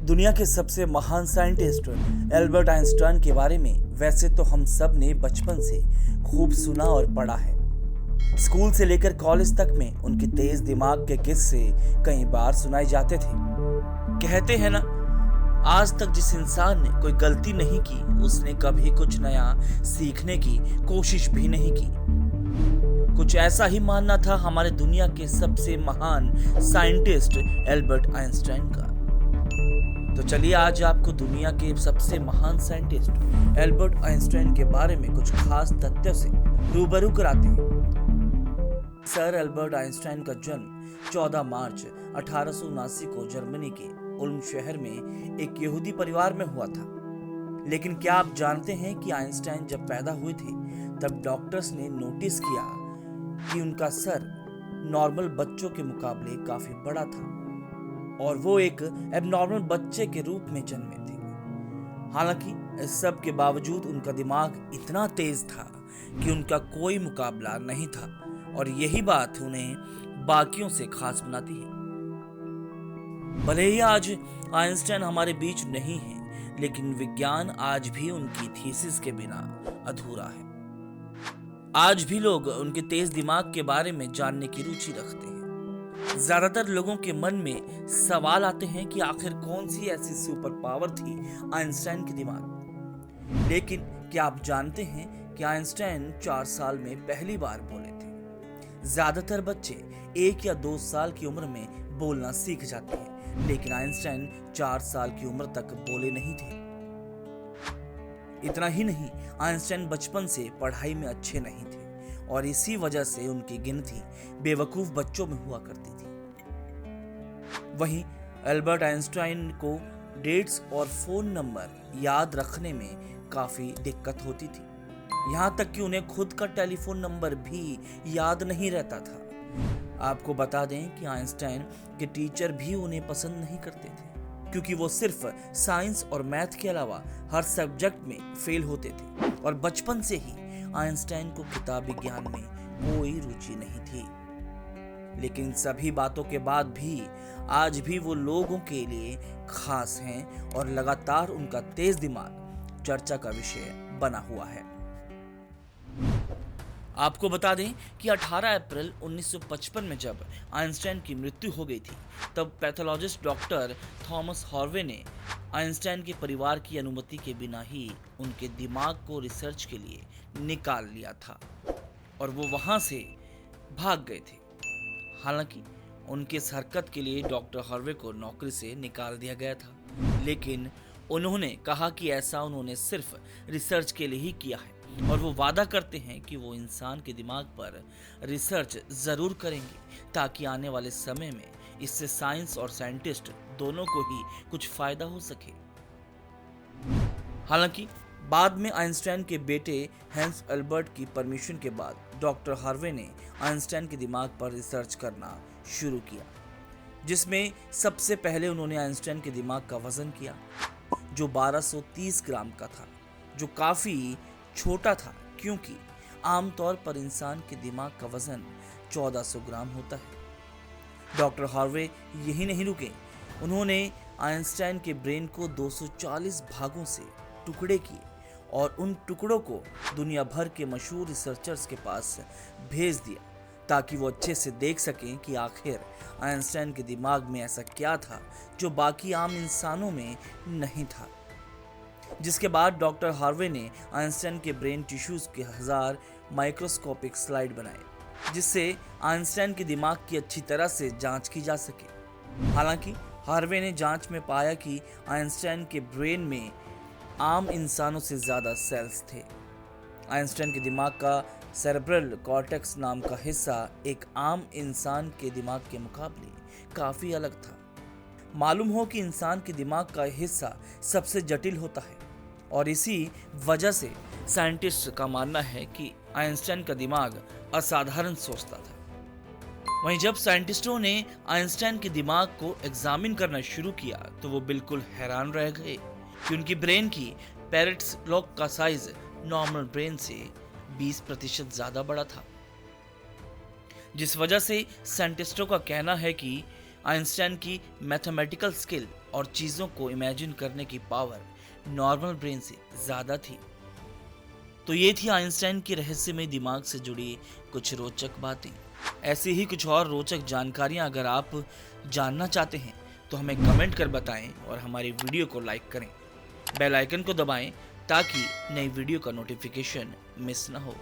दुनिया के सबसे महान साइंटिस्ट एल्बर्ट आइंस्टाइन के बारे में वैसे तो हम सब ने बचपन से खूब सुना और पढ़ा है। स्कूल से लेकर कॉलेज तक में उनके तेज दिमाग के किस्से कई बार सुनाए जाते थे। कहते हैं ना, आज तक जिस इंसान ने कोई गलती नहीं की उसने कभी कुछ नया सीखने की कोशिश भी नहीं की। कुछ ऐसा ही मानना था हमारे दुनिया के सबसे महान साइंटिस्ट एल्बर्ट आइंस्टाइन का। तो चलिए आज आपको दुनिया के सबसे महान साइंटिस्ट एल्बर्ट आइंस्टाइन के बारे में कुछ खास तथ्यों से रूबरू कराते हैं। सर एल्बर्ट आइंस्टाइन का जन्म 14 मार्च 1879 को जर्मनी के उल्म शहर में एक यहूदी परिवार में हुआ था। लेकिन क्या आप जानते हैं कि आइंस्टाइन जब पैदा हुए थे तब डॉक्टर्स ने नोटिस किया कि उनका सर नॉर्मल बच्चों के मुकाबले काफी बड़ा था और वो एक एबनॉर्मल बच्चे के रूप में जन्मे थे। हालांकि इस सब के बावजूद उनका दिमाग इतना तेज था कि उनका कोई मुकाबला नहीं था और यही बात उन्हें बाकियों से खास बनाती है। भले ही आज आइंस्टाइन हमारे बीच नहीं है, लेकिन विज्ञान आज भी उनकी थीसिस के बिना अधूरा है। आज भी लोग उनके तेज दिमाग के बारे में जानने की रुचि रखते हैं। ज्यादातर लोगों के मन में सवाल आते हैं कि आखिर कौन सी ऐसी सुपर पावर थी आइंस्टाइन के दिमाग में। लेकिन क्या आप जानते हैं कि आइंस्टाइन 4 साल में पहली बार बोले थे। ज्यादातर बच्चे 1 या 2 साल की उम्र में बोलना सीख जाते हैं, लेकिन आइंस्टाइन 4 साल की उम्र तक बोले नहीं थे। इतना ही नहीं, आइंस्टाइन बचपन से पढ़ाई में अच्छे नहीं थे और इसी वजह से उनकी गिनती बेवकूफ बच्चों में हुआ करती थी। वहीं एल्बर्ट आइंस्टाइन को डेट्स और फोन नंबर याद रखने में काफी दिक्कत होती थी। यहां तक कि उन्हें खुद का टेलीफोन नंबर भी याद नहीं रहता था। आपको बता दें कि आइंस्टाइन के टीचर भी उन्हें पसंद नहीं करते थे, क्योंकि वो सिर्फ साइंस और मैथ के अलावा हर सब्जेक्ट में फेल होते थे और बचपन से ही आइंस्टाइन को किताबी ज्ञान में कोई रुचि नहीं थी। लेकिन सभी बातों के बाद भी आज भी वो लोगों के लिए खास हैं और लगातार उनका तेज दिमाग चर्चा का विषय बना हुआ है। आपको बता दें कि 18 अप्रैल 1955 में जब आइंस्टाइन की मृत्यु हो गई थी, तब पैथोलॉजिस्ट डॉक्टर थॉमस हॉर्वे ने आइंस्टाइन के परिवार की अनुमति के बिना ही उनके दिमाग को रिसर्च के लिए निकाल लिया था और वो वहां से भाग गए थे। हालांकि उनके इस हरकत के लिए डॉक्टर हॉर्वे को नौकरी से निकाल दिया गया था, लेकिन उन्होंने कहा कि ऐसा उन्होंने सिर्फ रिसर्च के लिए ही किया है और वो वादा करते हैं कि वो इंसान के दिमाग पर रिसर्च जरूर करेंगे ताकि आने वाले समय में इससे साइंस और साइंटिस्ट दोनों को ही कुछ फायदा हो सके। हालांकि बाद में आइंस्टाइन के बेटे हैंस एल्बर्ट की परमिशन के बाद डॉक्टर हार्वे ने आइंस्टाइन के दिमाग पर रिसर्च करना शुरू किया, जिसमें सबसे पहले उन्होंने आइंस्टाइन के दिमाग का वजन किया, जो 1230 ग्राम का था, जो काफी छोटा था क्योंकि आमतौर पर इंसान के दिमाग का वजन 1400 ग्राम होता है। डॉक्टर हार्वे यही नहीं रुके, उन्होंने आइंस्टाइन के ब्रेन को 240 भागों से टुकड़े किए और उन टुकड़ों को दुनिया भर के मशहूर रिसर्चर्स के पास भेज दिया ताकि वो अच्छे से देख सकें कि आखिर आइंस्टाइन के दिमाग में ऐसा क्या था जो बाकी आम इंसानों में नहीं था। जिसके बाद डॉक्टर हार्वे ने आइंस्टाइन के ब्रेन टिश्यूज के 1000 माइक्रोस्कोपिक स्लाइड बनाए, जिससे आइंस्टाइन के दिमाग की अच्छी तरह से जांच की जा सके। हालांकि हार्वे ने जांच में पाया कि आइंस्टाइन के ब्रेन में आम इंसानों से ज्यादा सेल्स थे। आइंस्टाइन के दिमाग का सेरेब्रल कॉर्टेक्स नाम का हिस्सा एक आम इंसान के दिमाग के मुकाबले काफी अलग था। मालूम हो कि इंसान के दिमाग का हिस्सा सबसे जटिल होता है और इसी वजह से साइंटिस्ट का मानना है कि आइंस्टाइन का दिमाग असाधारण सोचता था। वहीं जब साइंटिस्टों ने आइंस्टाइन के दिमाग को एग्जामिन करना शुरू किया तो वो बिल्कुल हैरान रह गए कि उनकी ब्रेन की पैरेट्स लॉक का साइज नॉर्मल ब्रेन से 20% ज्यादा बड़ा था, जिस वजह से साइंटिस्टों का कहना है कि आइंस्टाइन की मैथमेटिकल स्किल और चीज़ों को इमेजिन करने की पावर नॉर्मल ब्रेन से ज़्यादा थी। तो ये थी आइंस्टाइन के रहस्यमय दिमाग से जुड़ी कुछ रोचक बातें। ऐसी ही कुछ और रोचक जानकारियां अगर आप जानना चाहते हैं तो हमें कमेंट कर बताएं और हमारी वीडियो को लाइक करें। बेल आइकन को दबाएं ताकि नई वीडियो का नोटिफिकेशन मिस न हो।